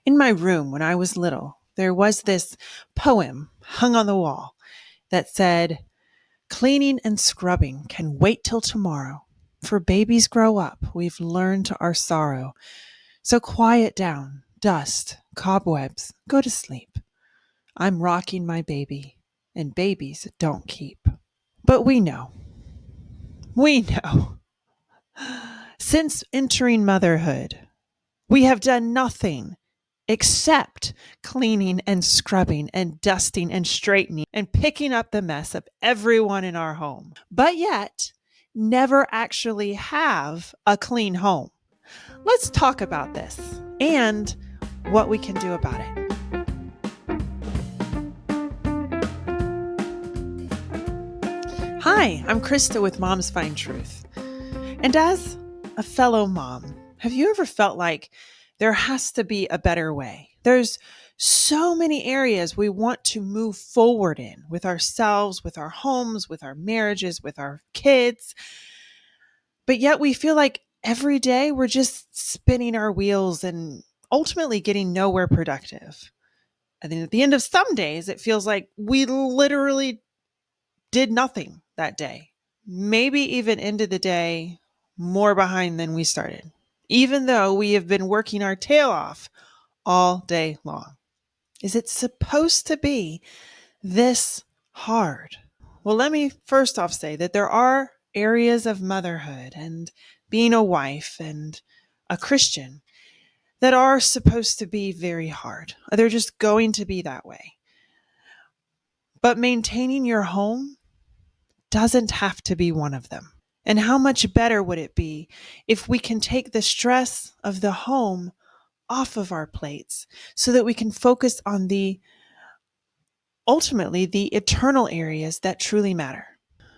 In my room when I was little, there was this poem hung on the wall that said, "Cleaning and scrubbing can wait till tomorrow. For babies grow up, we've learned our sorrow. So quiet down, dust, cobwebs, go to sleep. I'm rocking my baby, and babies don't keep." But we know, since entering motherhood, we have done nothing except cleaning and scrubbing and dusting and straightening and picking up the mess of everyone in our home, but yet never actually have a clean home. Let's talk about this and what we can do about it. Hi, I'm Krista with Moms Find Truth. And as a fellow mom, have you ever felt like there has to be a better way? There's so many areas we want to move forward in with ourselves, with our homes, with our marriages, with our kids. But yet we feel like every day we're just spinning our wheels and ultimately getting nowhere productive. And then at the end of some days, it feels like we literally did nothing that day. Maybe even ended the day more behind than we started, even though we have been working our tail off all day long. Is it supposed to be this hard? Well, let me first off say that there are areas of motherhood and being a wife and a Christian that are supposed to be very hard. They're just going to be that way. But maintaining your home doesn't have to be one of them. And how much better would it be if we can take the stress of the home off of our plates so that we can focus on ultimately the eternal areas that truly matter?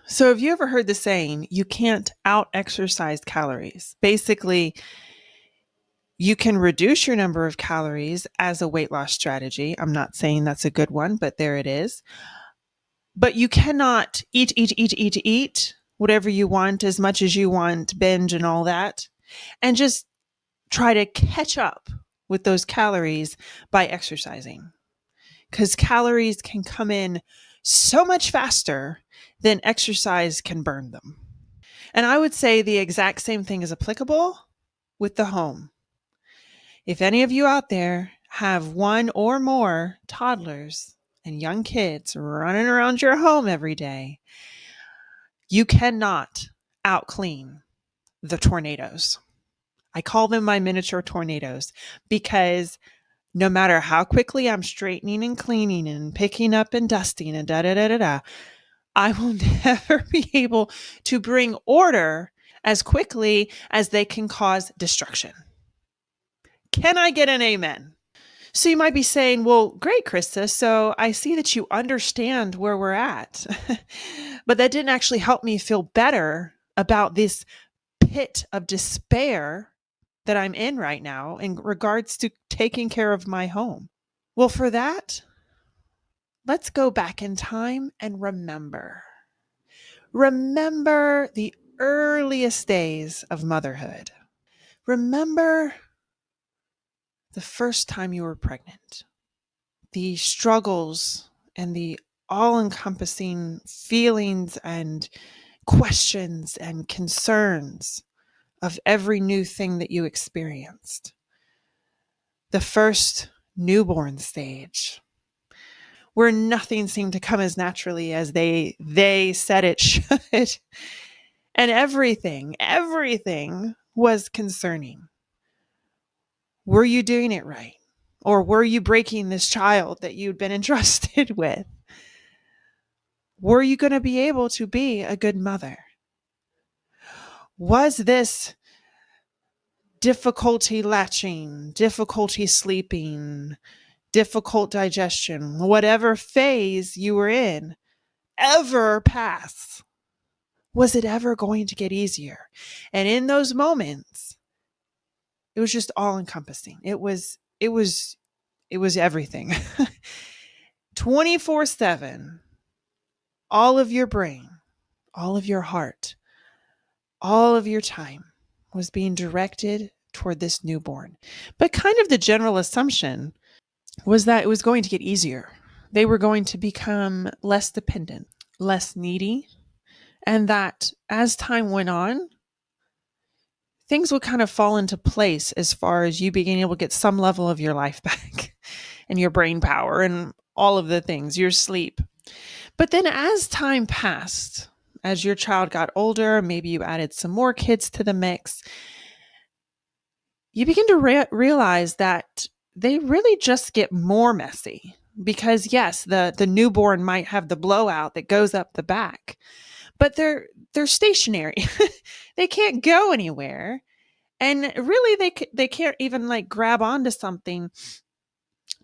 So have you ever heard the saying, you can't out exercise calories? Basically, you can reduce your number of calories as a weight loss strategy. I'm not saying that's a good one, but there it is. But you cannot eat whatever you want, as much as you want, binge and all that, and just try to catch up with those calories by exercising. Because calories can come in so much faster than exercise can burn them. And I would say the exact same thing is applicable with the home. If any of you out there have one or more toddlers and young kids running around your home every day, you cannot out clean the tornadoes. I call them my miniature tornadoes because no matter how quickly I'm straightening and cleaning and picking up and dusting and da da da da da, I will never be able to bring order as quickly as they can cause destruction. Can I get an amen? So you might be saying, well, great, Krista. So I see that you understand where we're at. But that didn't actually help me feel better about this pit of despair that I'm in right now in regards to taking care of my home. Well, for that, let's go back in time and remember. Remember the earliest days of motherhood. Remember the first time you were pregnant, the struggles and the all encompassing feelings and questions and concerns of every new thing that you experienced. The first newborn stage, where nothing seemed to come as naturally as they said it should. And everything was concerning. Were you doing it right? Or were you breaking this child that you'd been entrusted with? Were you going to be able to be a good mother? Was this difficulty latching, difficulty sleeping, difficult digestion, whatever phase you were in, ever pass? Was it ever going to get easier? And in those moments, it was just all encompassing. It was everything. 24/7, all of your brain, all of your heart, all of your time was being directed toward this newborn. But kind of the general assumption was that it was going to get easier. They were going to become less dependent, less needy, and that as time went on, things would kind of fall into place as far as you being able to get some level of your life back and your brain power and all of the things, your sleep. But then as time passed, as your child got older, maybe you added some more kids to the mix, you begin to realize that they really just get more messy. Because yes, the newborn might have the blowout that goes up the back, but they're stationary. They can't go anywhere. And really they can't even like grab onto something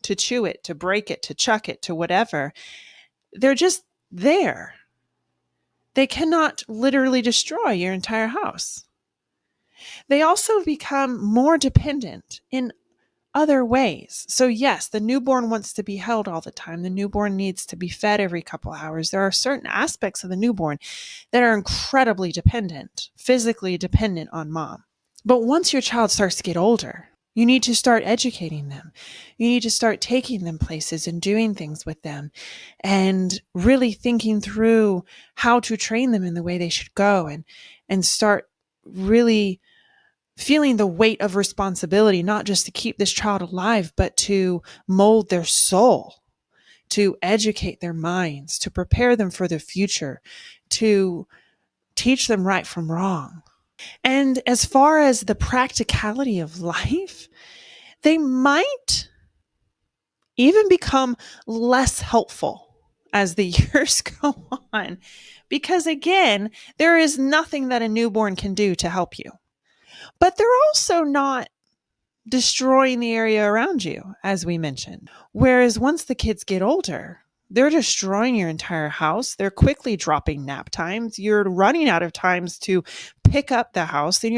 to chew it, to break it, to chuck it, to whatever. They're just there. They cannot literally destroy your entire house. They also become more dependent in other ways. So yes, the newborn wants to be held all the time. The newborn needs to be fed every couple hours. There are certain aspects of the newborn that are incredibly dependent, physically dependent on mom. But once your child starts to get older, you need to start educating them. You need to start taking them places and doing things with them and really thinking through how to train them in the way they should go and start really feeling the weight of responsibility, not just to keep this child alive, but to mold their soul, to educate their minds, to prepare them for the future, to teach them right from wrong. And as far as the practicality of life, they might even become less helpful as the years go on. Because again, there is nothing that a newborn can do to help you. But they're also not destroying the area around you, as we mentioned. Whereas once the kids get older, they're destroying your entire house. They're quickly dropping nap times. You're running out of times to pick up the house. And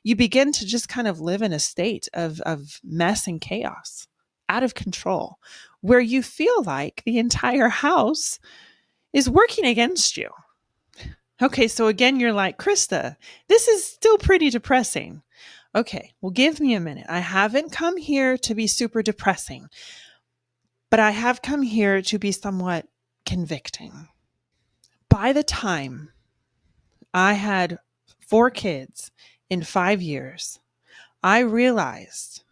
you begin to just kind of live in a state of mess and chaos, out of control, where you feel like the entire house is working against you. Okay, so again, you're like, Krista, this is still pretty depressing. Okay, well, give me a minute. I haven't come here to be super depressing, but I have come here to be somewhat convicting. By the time I had 4 kids in 5 years, I realized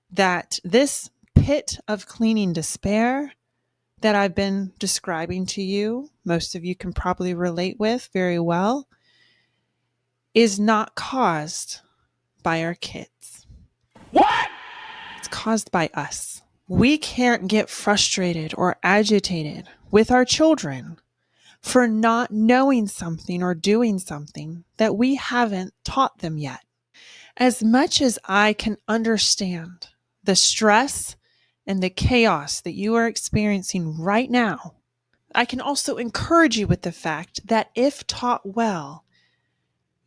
that this pit of cleaning despair that I've been describing to you, most of you can probably relate with very well, is not caused by our kids. What? It's caused by us. We can't get frustrated or agitated with our children for not knowing something or doing something that we haven't taught them yet. As much as I can understand the stress and the chaos that you are experiencing right now, I can also encourage you with the fact that if taught well,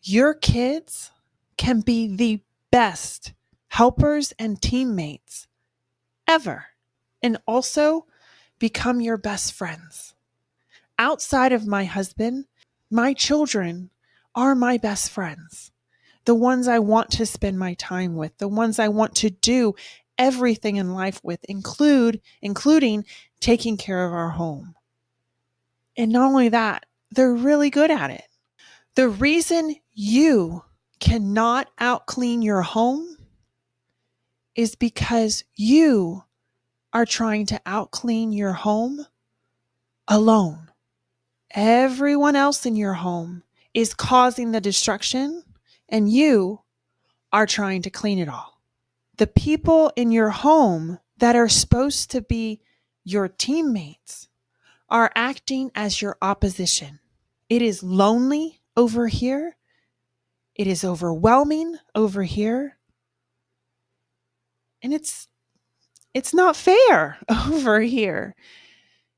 your kids can be the best helpers and teammates ever, and also become your best friends. Outside of my husband, my children are my best friends. The ones I want to spend my time with, the ones I want to do everything in life with, including taking care of our home. And not only that, they're really good at it. The reason you cannot out-clean your home is because you are trying to out-clean your home alone. Everyone else in your home is causing the destruction, and you are trying to clean it all. The people in your home that are supposed to be your teammates are acting as your opposition. It is lonely over here. It is overwhelming over here. And it's not fair over here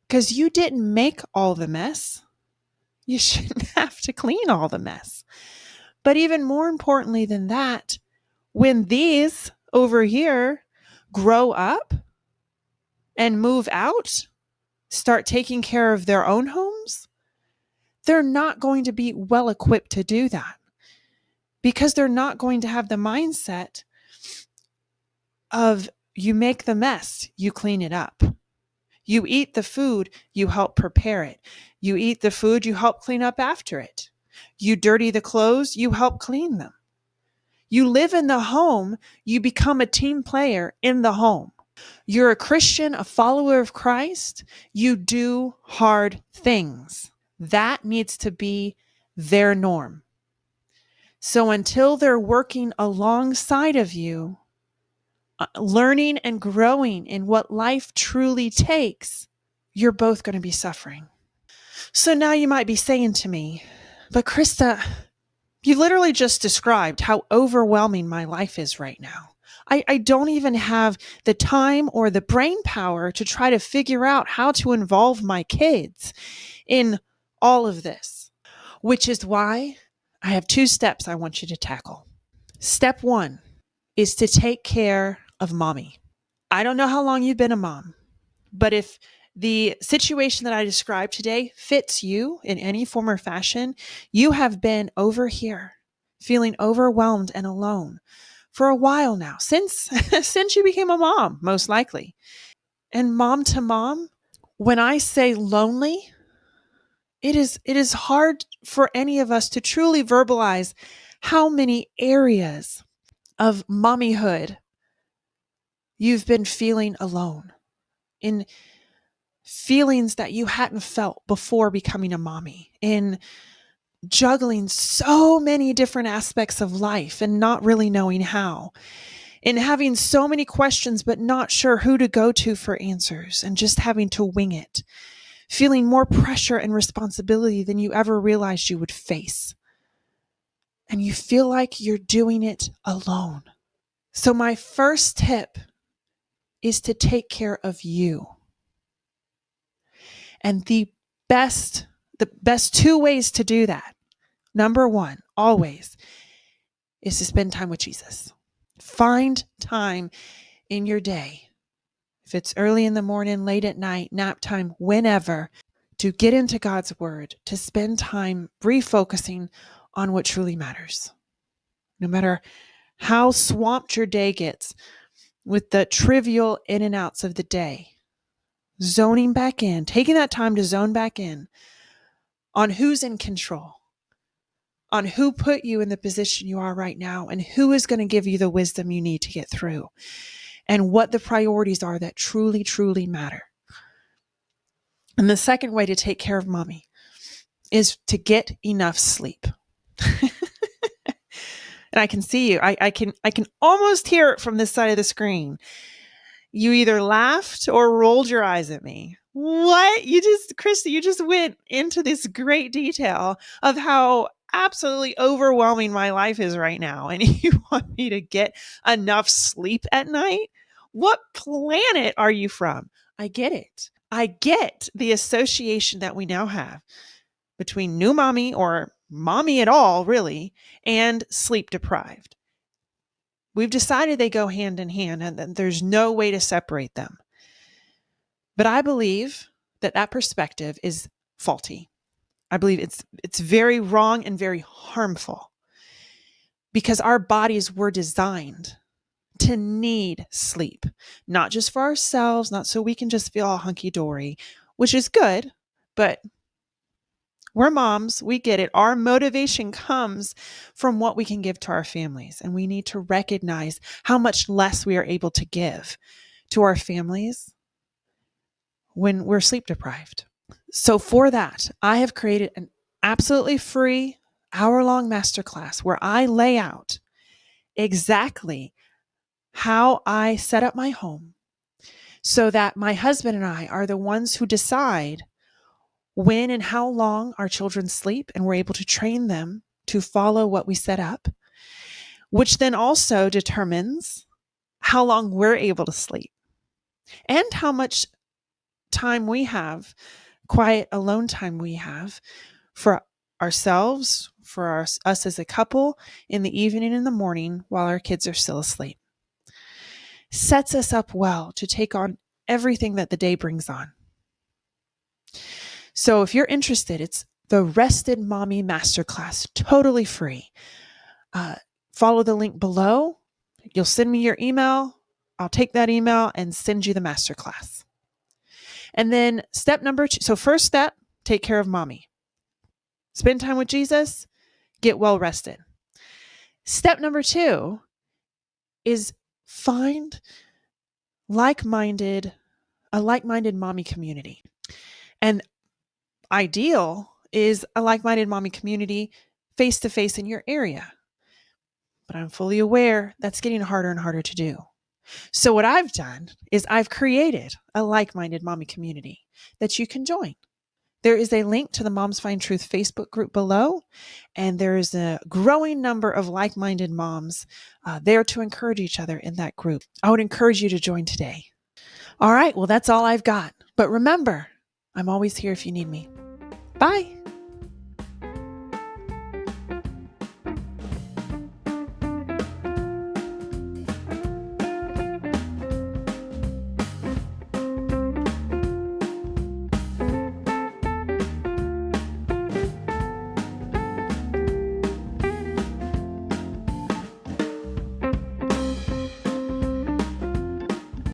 because you didn't make all the mess. You shouldn't have to clean all the mess. But even more importantly than that, when these over here grow up and move out, start taking care of their own homes, they're not going to be well equipped to do that. because they're not going to have the mindset of you make the mess, you clean it up. You eat the food, you help prepare it. You eat the food, you help clean up after it. You dirty the clothes, you help clean them. You live in the home, you become a team player in the home. You're a Christian, a follower of Christ, you do hard things. That needs to be their norm. So until they're working alongside of you, learning and growing in what life truly takes, you're both going to be suffering. So now you might be saying to me, but Krista, you literally just described how overwhelming my life is right now. I don't even have the time or the brain power to try to figure out how to involve my kids in all of this, which is why I have 2 steps I want you to tackle. Step 1 is to take care of mommy. I don't know how long you've been a mom, but if the situation that I described today fits you in any form or fashion, you have been over here feeling overwhelmed and alone for a while now, since you became a mom, most likely. And mom to mom, when I say lonely, it is hard for any of us to truly verbalize how many areas of mommyhood you've been feeling alone, in feelings that you hadn't felt before becoming a mommy, in juggling so many different aspects of life and not really knowing how, in having so many questions but not sure who to go to for answers and just having to wing it, feeling more pressure and responsibility than you ever realized you would face. And you feel like you're doing it alone. So my first tip is to take care of you. And the best 2 ways to do that, number 1, always, is to spend time with Jesus. Find time in your day, if it's early in the morning, late at night, nap time, whenever, to get into God's word, to spend time refocusing on what truly matters. No matter how swamped your day gets with the trivial in and outs of the day, zoning back in, taking that time to zone back in on who's in control, on who put you in the position you are right now, and who is going to give you the wisdom you need to get through, and what the priorities are that truly, truly matter. And the second way to take care of mommy is to get enough sleep. And I can see you. I can almost hear it from this side of the screen. You either laughed or rolled your eyes at me. What? Krista, you just went into this great detail of how absolutely overwhelming my life is right now. And you want me to get enough sleep at night? What planet are you from? I get it. I get the association that we now have between new mommy, or mommy at all, really, and sleep deprived. We've decided they go hand in hand and that there's no way to separate them. But I believe that perspective is faulty. I believe it's very wrong and very harmful, because our bodies were designed to need sleep, not just for ourselves, not so we can just feel all hunky-dory, which is good, but we're moms, we get it. Our motivation comes from what we can give to our families, and we need to recognize how much less we are able to give to our families when we're sleep deprived. So for that, I have created an absolutely free hour-long masterclass where I lay out exactly how I set up my home so that my husband and I are the ones who decide when and how long our children sleep, and we're able to train them to follow what we set up, which then also determines how long we're able to sleep and how much time we have, quiet alone time we have for ourselves, for us as a couple, in the evening and in the morning while our kids are still asleep. Sets us up well to take on everything that the day brings on. So if you're interested, it's the Rested Mommy Masterclass, totally free. follow the link below. You'll send me your email. I'll take that email and send you the masterclass. And then step number 2. So first step, take care of mommy. Spend time with Jesus, get well rested. Step number 2 is find a like-minded mommy community. And ideal is a like-minded mommy community face-to-face in your area. But I'm fully aware that's getting harder and harder to do. So what I've done is I've created a like-minded mommy community that you can join. There is a link to the Moms Find Truth Facebook group below, and there is a growing number of like-minded moms there to encourage each other in that group. I would encourage you to join today. All right, well, that's all I've got. But remember, I'm always here if you need me. Bye.